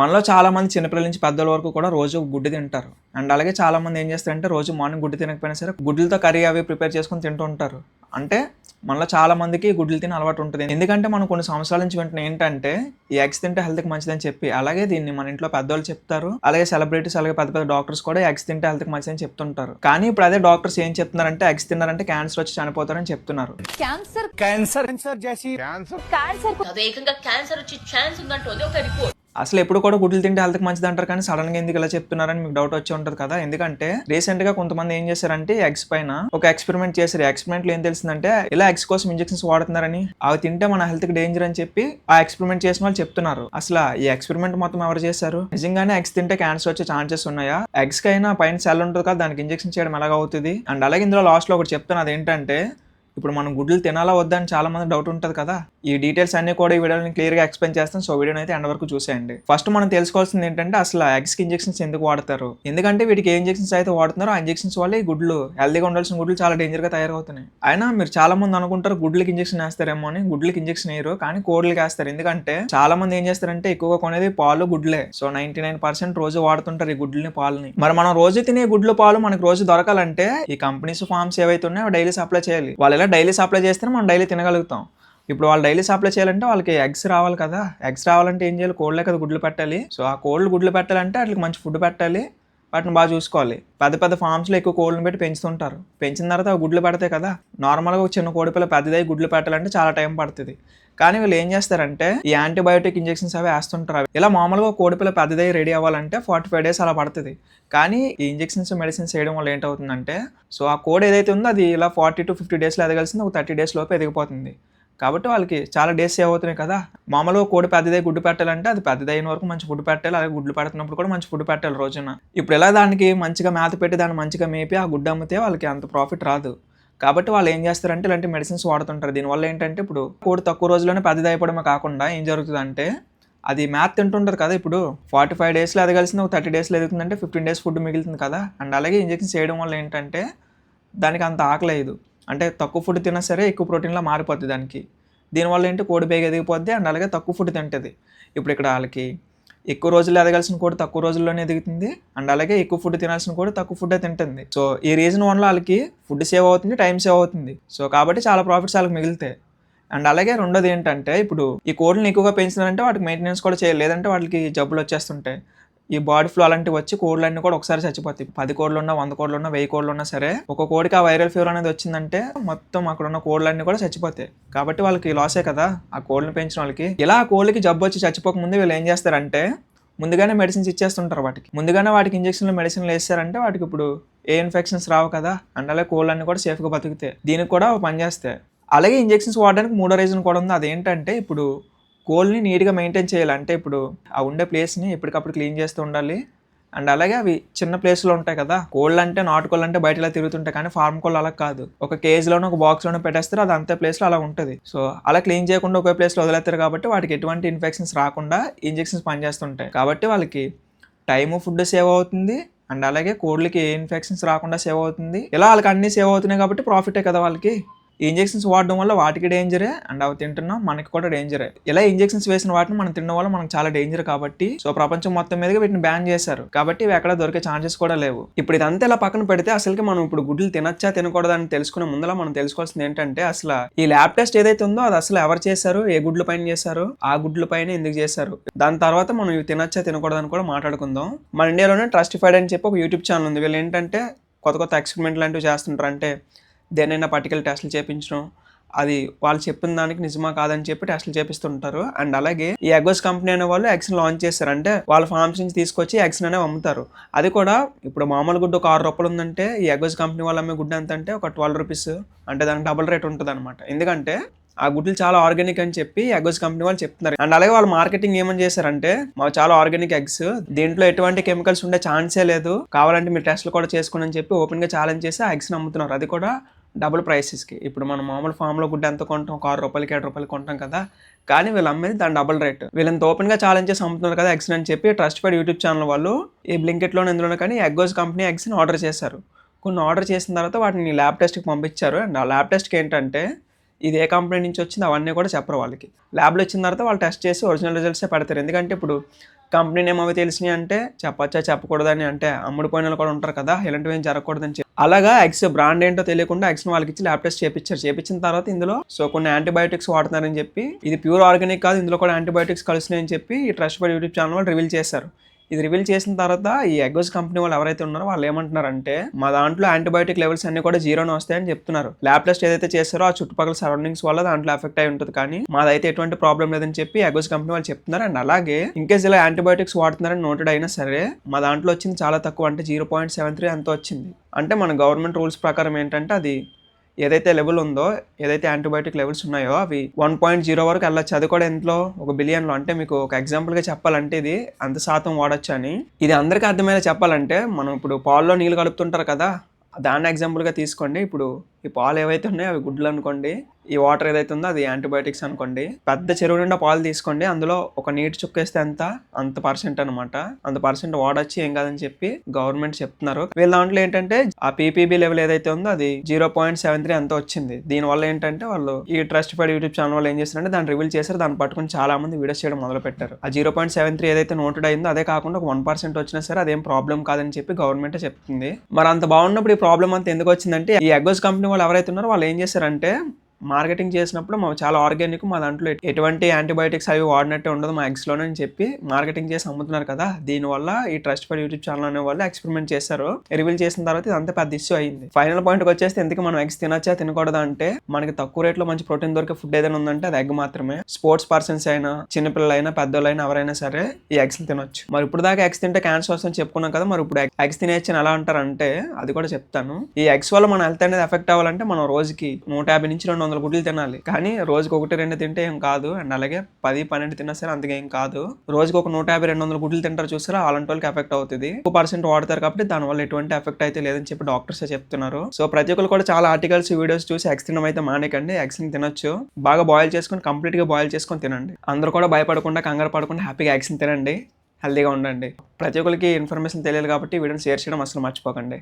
మనలో చాలామంది చిన్నపిల్లల నుంచి పెద్దల వరకు కూడా రోజు గుడ్డు తింటారు. అండ్ అలాగే చాలామంది ఏం చేస్తారంటే రోజు మార్నింగ్ గుడ్డు తినకపోయినా సరే గుడ్లతో కర్రీ అవి ప్రిపేర్ చేసుకొని తింటూ ఉంటారు. అంటే మనలో చాలా మందికి గుడ్లు తినే అలవాటు ఉంటుంది. ఎందుకంటే మనం కొన్ని సంవత్సరాల నుంచి వింటున్నాం ఏంటంటే ఈ ఎగ్స్ తింటే హెల్త్కి మంచిదని చెప్పి. అలాగే దీన్ని మన ఇంట్లో పెద్దవాళ్ళు చెప్తారు. అలాగే సెలబ్రిటీస్ అలాగే పెద్ద పెద్ద డాక్టర్స్ కూడా ఎగ్స్ తింటే హెల్త్కి మంచిదని చెప్తుంటారు. కానీ ఇప్పుడు అదే డాక్టర్స్ ఏం చెప్తున్నారంటే ఎగ్స్ తిన్నారంటే క్యాన్సర్ వచ్చి చనిపోతారని చెప్తున్నారు. క్యాన్సర్ ఏకంగా క్యాన్సర్ వచ్చే ఛాన్స్ ఉందంటోంది ఒక రిపోర్ట్. అసలు ఎప్పుడు కూడా గుడ్లు తింటే హెల్త్కి మంచిది అంటారు, కానీ సడన్ గా ఎందుకు ఇలా చెప్తున్నారని మీకు డౌట్ వచ్చి ఉంటుంది కదా. ఎందుకంటే రీసెంట్ గా కొంతమంది ఏం చేశారంటే ఎగ్స్ పైన ఒక ఎక్స్పెరిమెంట్ చేశారు. ఎక్స్పెరిమెంట్ లో ఏం తెలిసిందంటే ఇలా ఎగ్స్ కోసం ఇంజెక్షన్స్ వాడుతున్నారని, అవి తింటే మన హెల్త్ కి డేంజర్ అని చెప్పి ఆ ఎక్స్పెరిమెంట్ చేసిన వాళ్ళు చెప్తున్నారు. అసలు ఈ ఎక్స్పెరిమెంట్ మొత్తం ఎవరు చేశారు? నిజంగానే ఎగ్స్ తింటే క్యాన్సర్ వచ్చే ఛాన్సెస్ ఉన్నాయా? ఎగ్స్ కైనా పైన సెల్ ఉంటుంది కదా, దానికి ఇంజెక్షన్ చేయడం ఎలాగ అవుతుంది? అండ్ అలాగే ఇందులో లాస్ట్ లో ఒకటి చెప్తున్నా, అదేంటంటే ఇప్పుడు మనం గుడ్లు తినాలా వద్దా అని చాలా మంది డౌట్ ఉంటుంది కదా. ఈ డీటెయిల్స్ అన్ని కూడా ఈ వీడియోని క్లియర్ గా ఎక్స్ప్లెయిన్ చేస్తాను. సో వీడియోని అయితే ఎండ్ వరకు చూసేయండి. ఫస్ట్ మనం తెలుసుకోవాల్సింది ఏంటంటే అసలు ఎగ్స్ కి ఇంజెక్షన్స్ ఎందుకు వాడతారు, ఎందుకంటే వీటికి ఏ ఇంజెక్షన్స్ అయితే వాడుతున్నారో ఆ ఇంజెక్షన్స్ వల్ల ఈ గుడ్లు హెల్తీగా ఉండాల్సిన గుడ్లు చాలా డేంజర్ గా తయారవుతున్నాయి. అయినా మీరు చాలా మంది అనుకుంటారు గుడ్లకి ఇంజెక్షన్ వేస్తారేమో అని. గుడ్లకి ఇంజెక్షన్ వేయరు, కానీ కోడ్లకి వేస్తారు. ఎందుకంటే చాలా మంది ఏం చేస్తారంటే ఎక్కువగా కొనేది పాలు గుడ్లే. సో 99% రోజు వాడుతుంటారు ఈ గుడ్లని పాలని. మరి మనం రోజు తినే గుడ్లు పాలు మనకు రోజు దొరకాలంటే ఈ కంపెనీస్ ఫార్మ్స్ ఏవైతే ఉన్నాయో అవి డైలీ సప్లై చేయాలి. వాళ్ళు ఇలా డైలీ సప్లై చేస్తేనే మనం డైలీ తినగలుగుతాం. ఇప్పుడు వాళ్ళు డైలీ సప్లై చేయాలంటే వాళ్ళకి ఎగ్స్ రావాలి కదా. ఎగ్స్ రావాలంటే ఏం చేయాలి? కోళ్ళే కదా గుడ్లు పెట్టాలి. సో ఆ కోళ్ళు గుడ్లు పెట్టాలంటే వాటికి మంచి ఫుడ్ పెట్టాలి, వాటిని బాగా చూసుకోవాలి. పెద్ద పెద్ద ఫార్మ్స్లో ఎక్కువ కోళ్ళని పెట్టి పెంచుతుంటారు. పెంచిన తర్వాత గుడ్లు పెడతాయి కదా. నార్మల్గా ఒక చిన్న కోడిపిల్ల పెద్దదై గుడ్లు పెట్టాలంటే చాలా టైం పడుతుంది. కానీ వీళ్ళు ఏం చేస్తారంటే ఈ యాంటీబయోటిక్ ఇంజెక్షన్స్ అవి వేస్తుంటారు. ఇలా మామూలుగా కోడిపిల్ల పెద్దదై రెడీ అవ్వాలంటే 45 days అలా పడుతుంది. కానీ ఈ ఇంజెక్షన్స్ మెడిసిన్స్ వేయడం వల్ల ఏంటవుతుందంటే సో ఆ కోడ్ ఏదైతే ఉందో అది ఇలా 40 to 50 days ఎదగాల్సింది ఒక 30 days లోపు ఎదిగిపోతుంది. కాబట్టి వాళ్ళకి చాలా డేస్ సేవ్ అవుతున్నాయి కదా. మామూలుగా కోడి పెద్దదై గుడ్డు పెట్టాలంటే అది పెద్దదైన వరకు మంచి ఫుడ్ పెట్టాలి. అలాగే గుడ్లు పెడుతున్నప్పుడు కూడా మంచి ఫుడ్ పెట్టాలి రోజున. ఇప్పుడు ఇలా దానికి మంచిగా మేత పెట్టి దాన్ని మంచిగా మేపి ఆ గుడ్డు అమ్మితే వాళ్ళకి అంత ప్రాఫిట్ రాదు. కాబట్టి వాళ్ళు ఏం చేస్తారంటే ఇలాంటి మెడిసిన్స్ వాడుతుంటారు. దీనివల్ల ఏంటంటే ఇప్పుడు కోడి తక్కువ రోజుల్లోనే పెద్దది అయిపోవడమే కాకుండా ఏం జరుగుతుందంటే అది మ్యాథ్ తింటుంటారు కదా. ఇప్పుడు 45 days ఎదగాల్సింది ఒక 30 days ఎదుగుతుందంటే 15 days ఫుడ్ మిగులుతుంది కదా. అండ్ అలాగే ఇంజెక్షన్స్ చేయడం వల్ల ఏంటంటే దానికి అంత ఆకలేదు. అంటే తక్కువ ఫుడ్ తిన్నా సరే ఎక్కువ ప్రోటీన్లా మారిపోద్ది దానికి. దీనివల్ల ఏంటి కోడి బేగ ఎదిగిపోద్ది. అండ్ అలాగే తక్కువ ఫుడ్ తింటుంది. ఇప్పుడు ఇక్కడ వాళ్ళకి ఎక్కువ రోజులు ఎదగాల్సిన కూడా తక్కువ రోజుల్లోనే ఎదుగుతుంది. అండ్ అలాగే ఎక్కువ ఫుడ్ తినాల్సిన కూడా తక్కువ ఫుడ్ తింటుంది. సో ఈ రీజన్ వల్ల వాళ్ళకి ఫుడ్ సేవ్ అవుతుంది, టైం సేవ్ అవుతుంది. సో కాబట్టి చాలా ప్రాఫిట్స్ వాళ్ళకి మిగులుతాయి. అండ్ అలాగే రెండోది ఏంటంటే ఇప్పుడు ఈ కోళ్ళని ఎక్కువగా పెంచినారంటే వాటికి మెయింటెనెన్స్ కూడా చేయాలి, లేదంటే వాళ్ళకి జబ్బులు వచ్చేస్తుంటాయి. ఈ బాడీ ఫ్లూ అలాంటివి వచ్చి కోళ్ళన్నీ కూడా ఒకసారి చచ్చిపోతాయి. 10 కోళ్ళు ఉన్నా 100 కోళ్ళు ఉన్నా 1000 కోళ్ళు ఉన్నా సరే ఒక కోడికి ఆ వైరల్ ఫీవర్ అనేది వచ్చిందంటే మొత్తం అక్కడ ఉన్న కోళ్ళన్నీ కూడా చచ్చిపోతాయి. కాబట్టి వాళ్ళకి లాసే కదా ఆ కోళ్ళని పెంచిన వాళ్ళకి. ఇలా ఆ కోళ్ళకి జబ్బు వచ్చి చచ్చిపోక ముందు వీళ్ళు ఏం చేస్తారంటే ముందుగానే మెడిసిన్స్ ఇచ్చేస్తుంటారు వాటికి. ముందుగానే వాటికి ఇంజక్షన్లు మెడిసిన్లు వేస్తారంటే వాటికి ఇప్పుడు ఏ ఇన్ఫెక్షన్స్ రావు కదా. అండ్ అలాగే కోళ్ళన్నీ కూడా సేఫ్గా బతుకుతాయి. దీనికి కూడా పనిచేస్తాయి. అలాగే ఇంజెక్షన్స్ వాడడానికి మూడో రీజన్ కూడా ఉంది. అదేంటంటే ఇప్పుడు కోళ్ళని నీట్గా మెయింటైన్ చేయాలి. అంటే ఇప్పుడు ఆ ఉండే ప్లేస్ని ఎప్పటికప్పుడు క్లీన్ చేస్తూ ఉండాలి. అండ్ అలాగే అవి చిన్న ప్లేస్లో ఉంటాయి కదా. కోళ్ళు అంటే నాటుకోళ్ళు అంటే బయట ఇలా తిరుగుతుంటాయి, కానీ ఫార్మ్ కోళ్ళు అలా కాదు. ఒక కేజీలోనో ఒక బాక్స్లోనో పెట్టేస్తారు, అది అంతే ప్లేస్లో అలా ఉంటుంది. సో అలా క్లీన్ చేయకుండా ఒకే ప్లేస్లో వదిలేస్తారు కాబట్టి వాటికి ఎటువంటి ఇన్ఫెక్షన్స్ రాకుండా ఇంజెక్షన్స్ పనిచేస్తుంటాయి. కాబట్టి వాళ్ళకి టైము ఫుడ్ సేవ్ అవుతుంది. అండ్ అలాగే కోళ్ళకి ఏ ఇన్ఫెక్షన్స్ రాకుండా సేవ్ అవుతుంది. ఇలా వాళ్ళకి అన్నీ సేవ్ అవుతున్నాయి కాబట్టి ప్రాఫిటే కదా వాళ్ళకి. ఈ ఇంజెక్షన్స్ వాడడం వల్ల వాటికి డేంజరే, అండ్ అవి తింటున్నాం మనకి కూడా డేంజరే. ఇలా ఇంజెక్షన్స్ వేసిన వాటిని మనం తినడం వల్ల మనకు చాలా డేంజర్ కాబట్టి సో ప్రపంచం మొత్తం మీదగా వీటిని బ్యాన్ చేశారు. కాబట్టి ఇవి ఎక్కడ దొరికే ఛాన్సెస్ కూడా లేవు. ఇప్పుడు ఇదంతా ఇలా పక్కన పెడితే అసలుకి మనం ఇప్పుడు గుడ్లు తినచ్చా తినకూడదా అని తెలుసుకునే ముందర మనం తెలుసుకోవాల్సింది ఏంటంటే అసలు ఈ ల్యాబ్ టెస్ట్ ఏదైతే ఉందో అది అసలు ఎవరు చేశారు, ఏ గుడ్ల పైన చేశారు, ఆ గుడ్ల పైన ఎందుకు చేశారు, దాని తర్వాత మనం ఇవి తినచ్చా తినకూడదని కూడా మాట్లాడుకుందాం. మన ఇండియాలోనే ట్రస్టిఫైడ్ అని చెప్పి ఒక యూట్యూబ్ ఛానల్ ఉంది. వీళ్ళు ఏంటంటే కొత్త కొత్త ఎక్స్పెరిమెంట్ లాంటివి చేస్తుంటారు. అంటే దేనైనా పర్టికల్ టెస్టులు చేయించడం, అది వాళ్ళు చెప్పిన దానికి నిజమా కాదని చెప్పి టెస్టులు చేపిస్తుంటారు. అండ్ అలాగే ఈ ఎగోస్ కంపెనీ అనే వాళ్ళు ఎగ్స్ లాంచ్ చేస్తారు. అంటే వాళ్ళ ఫార్మ్స్ నుంచి తీసుకొచ్చి ఎగ్స్ అనేవి అమ్ముతారు. అది కూడా ఇప్పుడు మామూలు గుడ్డు ఒక 6 రూపాయలు ఉందంటే ఈ ఎగోస్ కంపెనీ వాళ్ళు అమ్మే గుడ్డు ఎంత అంటే ఒక 12 rupees, అంటే దానికి డబుల్ రేట్ ఉంటుంది అనమాట. ఎందుకంటే ఆ గుడ్లు చాలా ఆర్గానిక్ అని చెప్పి ఎగోస్ కంపెనీ వాళ్ళు చెప్తున్నారు. అండ్ అలాగే వాళ్ళు మార్కెటింగ్ ఏమని చేశారంటే మాకు చాలా ఆర్గానిక్ ఎగ్స్, దీంట్లో ఎటువంటి కెమికల్స్ ఉండే ఛాన్సే లేదు, కావాలంటే మీరు టెస్ట్లు కూడా చేసుకోండి అని చెప్పి ఓపెన్ గా ఛాలెంజ్ చేసి ఆ ఎగ్స్ అమ్ముతున్నారు. అది కూడా డబుల్ ప్రైసెస్కి. ఇప్పుడు మనం మామూలు ఫామ్లో గుడ్డ ఎంత కొంటాం, ఒక 6 రూపాయలకి 7 రూపాయలకి కొంటాం కదా. కానీ వీళ్ళు అమ్మేది దాని డబుల్ రేట్. వీళ్ళంత ఓపెన్గా ఛాలెంజ్ చేసి అమ్ముతున్నారు కదా ఎగ్స్ అని చెప్పి ట్రస్టిఫైడ్ యూట్యూబ్ ఛానల్ వాళ్ళు ఈ బ్లింకెట్లోనే ఎందులోనే కానీ ఎగ్గోస్ కంపెనీ ఎగ్స్ని ఆర్డర్ చేశారు. కొన్ని ఆర్డర్ చేసిన తర్వాత వాటిని ల్యాబ్ టెస్ట్కి పంపించారు. అండ్ ఆ ల్యాబ్ టెస్ట్కి ఏంటంటే ఇది ఏ కంపెనీ నుంచి వచ్చింది అవన్నీ కూడా చెప్పరు వాళ్ళకి. ల్యాబ్లో వచ్చిన తర్వాత వాళ్ళు టెస్ట్ చేసి ఒరిజినల్ రిజల్ట్సే పెడతారు. ఎందుకంటే ఇప్పుడు కంపెనీ నేమ్ అవి తెలిసినాయి అంటే చెప్పచ్చా చెప్పకూడదని, అంటే అమ్ముడుపోయిన వాళ్ళు కూడా ఉంటారు కదా, ఇలాంటివి ఏం జరగకూడదని చెప్పి అలాగా ఎగ్స్ బ్రాండ్ ఏంటో తెలియకుండా ఎగ్స్ వాళ్ళకి ఇచ్చి ల్యాబ్ టెస్ట్ చేపించిన తర్వాత ఇందులో కొన్ని యాంటీబయాటిక్స్ వాడుతున్నారని చెప్పి, ఇది ప్యూర్ ఆర్గానిక్ కాదు, ఇందులో కూడా యాంటీబయాటిక్స్ కలుస్తున్నాయని చెప్పి ఈ ట్రస్టెడ్ యూట్యూబ్ ఛానల్ వాళ్ళు రివీల్ చేశారు. ఇది రివీల్ చేసిన తర్వాత ఈ ఎగ్గోస్ కంపెనీ వాళ్ళు ఎవరైతే ఉన్నారో వాళ్ళు ఏమంటున్నారంటే, మా దాంట్లో యాంటీబయాటిక్ లెవెల్స్ అన్ని కూడా జీరోనే వస్తాయని చెప్తున్నారు. ల్యాబ్ టెస్ట్ ఏదైతే చేస్తారో ఆ చుట్టుపక్కల సరౌండింగ్స్ వల్ల దాంట్లో ఎఫెక్ట్ అయి ఉంటుంది, కానీ మాదైతే ఎటువంటి ప్రాబ్లం లేదని చెప్పి ఎగ్గోస్ కంపెనీ వాళ్ళు చెప్తున్నారు. అండ్ అలాగే ఇన్కేస్ ఇలా యాంటీబయాటిక్స్ వాడుతున్నారని నోటెడ్ అయినా సరే మా దాంట్లో వచ్చింది చాలా తక్కువ, అంటే 0.73 అంత వచ్చింది. అంటే మన గవర్నమెంట్ రూల్స్ ప్రకారం ఏంటంటే అది ఏదైతే లెవెల్ ఉందో, ఏదైతే యాంటీబయాటిక్ లెవెల్స్ ఉన్నాయో అవి 1.0 వరకు వెళ్ళొచ్చు. అది కూడా ఎంతలో, 1 బిలియన్లో. అంటే మీకు ఒక ఎగ్జాంపుల్గా చెప్పాలంటే ఇది అంత శాతం వాడచ్చు అని. ఇది అందరికీ అర్థమయ్యేలా చెప్పాలంటే, మనం ఇప్పుడు పాల్లో నీళ్ళు కలుపుతుంటారు కదా, దాన్ని ఎగ్జాంపుల్గా తీసుకోండి. ఇప్పుడు ఈ పాలు ఏవైతే ఉన్నాయో అవి గుడ్లు అనుకోండి, ఈ వాటర్ ఏదైతే ఉందో అది యాంటీబయాటిక్స్ అనుకోండి. పెద్ద చెరువు నిండా పాలు తీసుకోండి, అందులో ఒక నీటి చుక్కేస్తే అంత పర్సెంట్ అనమాట, అంత పర్సెంట్ వాడొచ్చు, ఏం కాదని చెప్పి గవర్నమెంట్ చెప్తున్నారు. వీళ్ళ దాంట్లో ఏంటంటే ఆ పీపీబీ లెవెల్ ఏదైతే ఉందో అది 0.73 అంత వచ్చింది. దీనివల్ల ఏంటంటే వాళ్ళు ఈ ట్రస్టెడ్ యూట్యూబ్ ఛానల్ వాళ్ళు ఏం చేస్తారంటే దాన్ని రివీల్ చేశారు, దాన్ని పట్టుకుని చాలా మంది వీడియోస్ చేయడం మొదలు పెట్టారు. ఆ 0.73 ఏదైతే నోటెడ్ అయిందో అదే కాకుండా ఒక 1% వచ్చినా సరే అదేం ప్రాబ్లం కాదని చెప్పి గవర్నమెంట్ చెప్తుంది. మరి అంత బాగున్నప్పుడు ఈ ప్రాబ్లం అంతా ఎందుకు వచ్చిందంటే, ఈ ఎగ్గోస్ కంపెనీ వాళ్ళు ఎవరైతే ఉన్నారో వాళ్ళు ఏం చేశారంటే, మార్కెటింగ్ చేసినప్పుడు మా చాలా ఆర్గానిక్, మా దాంట్లో ఎటువంటి యాంటీబయాటిక్స్ అవి వాడినట్టే ఉండదు మా ఎగ్స్లోనే అని చెప్పి మార్కెటింగ్ చేసి అమ్ముతున్నారు కదా. దీనివల్ల ఈ ట్రస్టెడ్ యూట్యూబ్ ఛానల్ అనే వాళ్ళు ఎక్స్పెరిమెంట్ చేశారు. రివీల్ చేసిన తర్వాత ఇదంతా పెద్ద ఇష్యూ అయింది. ఫైనల్ పాయింట్కి వచ్చేస్తే, ఎందుకు మనం ఎగ్స్ తినచ్చా తినకూడదా అంటే, మనకి తక్కువ రేట్లో మంచి ప్రోటీన్ దొరికే ఫుడ్ ఏదైనా ఉందంటే అది ఎగ్ మాత్రమే. స్పోర్ట్స్ పర్సన్స్ అయినా, చిన్నపిల్లలైనా, పెద్దోళ్ళైనా ఎవరైనా సరే ఈ ఎగ్స్ తినొచ్చు. మరి ఇప్పుడు దాకా ఎగ్స్ తింటే క్యాన్సర్ వస్తుందని చెప్పుకున్నాం కదా, మరి ఇప్పుడు ఎగ్స్ తినేయచ్చని ఎలా అంటారంటే అది కూడా చెప్తాను. ఈ ఎగ్స్ వల్ల మన హెల్త్ అనేది ఎఫెక్ట్ అవ్వాలంటే మనం రోజుకి 150 నుంచి 200 గుడ్లు తినాలి. కానీ రోజుకి 1-2 తింటే ఏం కాదు. అండ్ అలాగే 10-12 తిన్నా సరే అంతకేం కాదు. రోజుకి ఒక 150-200 గుడ్లు తింటారు చూసారా, అలాంటి వాళ్ళకి ఎఫెక్ట్ అవుతుంది. 2% వాడతారు కాబట్టి దానివల్ల ఎటువంటి ఎఫెక్ట్ అయితే లేదని చెప్పి డాక్టర్స్ చెప్తున్నారు. సో ప్రతి ఒక్కరు కూడా చాలా ఆర్టికల్స్, వీడియోస్ చూసి ఎగ్స్ తినడం అయితే మానేకండి. ఎగ్స్ ని తినొచ్చు, బాగా బాయిల్ చేసుకొని, కంప్లీట్ గా బాయిల్ చేసుకొని తినండి. అందరూ కూడా భయపడకుండా, కంగారు పడకుండా హ్యాపీగా ఎగ్స్ ని తినండి, హెల్తీగా ఉండండి. ప్రతి ఒక్కరికి ఇన్ఫర్మేషన్ తెలియాలి కాబట్టి వీడియోని షేర్ చేయడం అసలు మర్చిపోకండి.